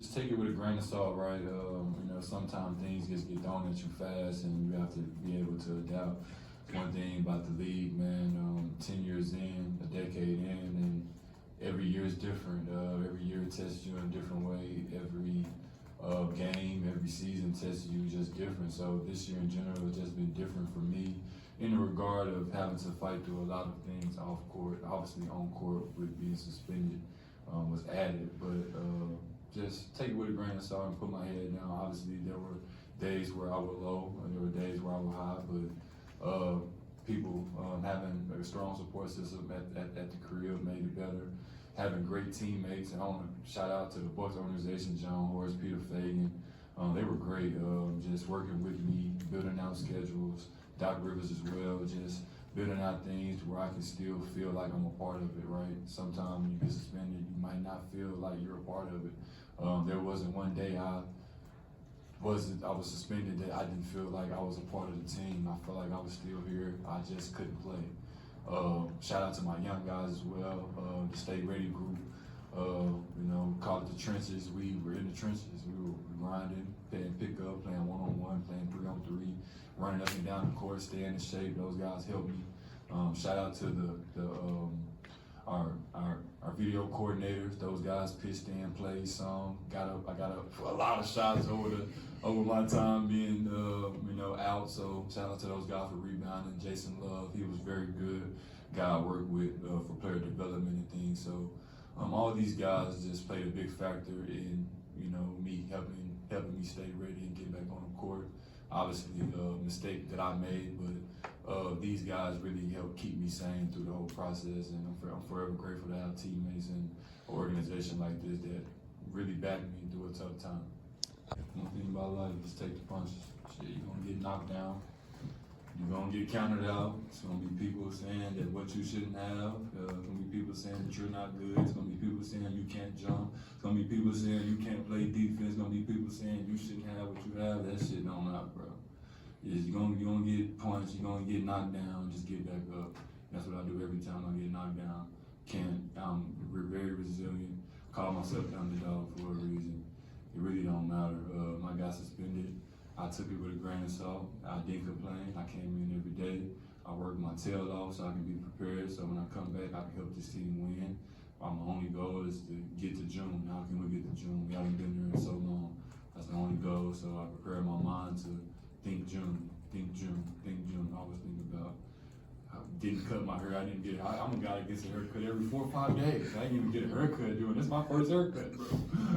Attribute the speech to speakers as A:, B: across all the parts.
A: Just take it with a grain of salt, right? Sometimes things just get thrown at you fast, and you have to be able to adapt. One thing about the league, man, 10 years in, a decade in, and every year is different. Every year tests you in a different way. Every game, every season tests you just different. So this year in general has just been different for me in the regard of having to fight through a lot of things off court. Obviously on court with being suspended was added, but just take it with a grain of salt and put my head down. Obviously there were days where I was low and there were days where I was high, but people having a strong support system at the crib made it better. Having great teammates, and I want to shout out to the Bucks organization, John Horace, Peter Fagan. They were great, just working with me, building out schedules. Doc Rivers as well, just building out things where I can still feel like I'm a part of it, right? Sometimes when you get suspended, you might not feel like you're a part of it. There wasn't one day I was suspended that I didn't feel like I was a part of the team. I felt like I was still here. I just couldn't play. Shout out to my young guys as well, the Stay Ready group. Call it the trenches. We were in the trenches. We were grinding, playing pickup, playing one-on-one, playing 3-on-3, running up and down the court, staying in shape. Those guys helped me. Shout out to our video coordinators. Those guys pitched in, played some. I got up for a lot of shots over my time being out. So shout out to those guys for rebounding. Jason Love, he was very good guy I worked with for player development and things. So all these guys just played a big factor in me helping me stay ready and get back on the court. Obviously a mistake that I made, but these guys really helped keep me sane through the whole process, and I'm forever grateful to have teammates and an organization like this that really backed me through a tough time. One thing about life is take the punches. Shit, you're gonna get knocked down. You're gonna get counted out. It's gonna be people saying that what you shouldn't have. It's gonna be people saying that you're not good. It's gonna be people saying you can't jump. It's gonna be people saying you can't play defense. It's gonna be people saying you shouldn't have what you have. That shit don't matter, bro. You're gonna get punched. You're gonna get knocked down. Just get back up. That's what I do every time I get knocked down. I'm very resilient. Call myself the underdog for a reason. It really don't matter. I got suspended. I took it with a grain of salt. I didn't complain. I came in every day. I worked my tail off so I can be prepared. So when I come back, I can help this team win. My only goal is to get to June. How can we get to June? We haven't been there in so long. That's the only goal. So I prepare my mind to think June, think June, think June. I always think about. I didn't cut my hair. I didn't get it. I'm a guy that gets a haircut every 4 or 5 days. I didn't even get a haircut doing this. My first haircut, bro.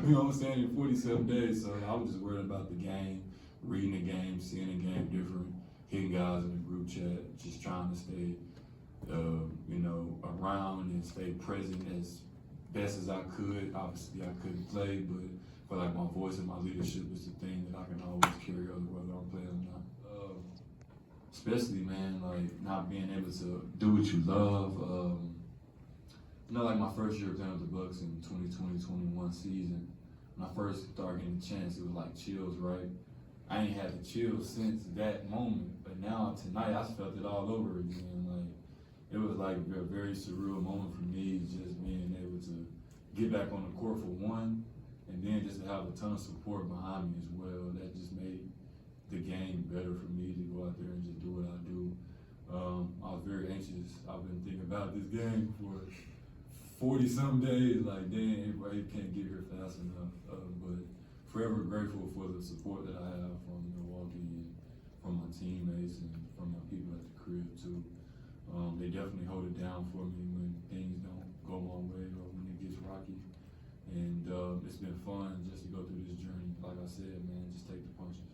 A: You know what I'm saying? In 47 days. So I was just worried about the game. Reading the game, seeing the game different, hitting guys in the group chat, just trying to stay, around and stay present as best as I could. Obviously, I couldn't play, but I feel like my voice and my leadership is the thing that I can always carry over whether I'm playing or not. Especially, man, like not being able to do what you love. Like my first year playing with the Bucks in 2020-21 season, when I first started getting a chance, it was like chills, right? I ain't had the chills since that moment, but now tonight I felt it all over again. Like it was like a very surreal moment for me, just being able to get back on the court for one, and then just to have a ton of support behind me as well. That just made the game better for me to go out there and just do what I do. I was very anxious. I've been thinking about this game for 40-some days. Like, damn, everybody can't get here fast enough. But forever grateful for the support that I have from Milwaukee and from my teammates and from my people at the crib too. They definitely hold it down for me when things don't go my way or when it gets rocky. And it's been fun just to go through this journey. Like I said, man, just take the punches.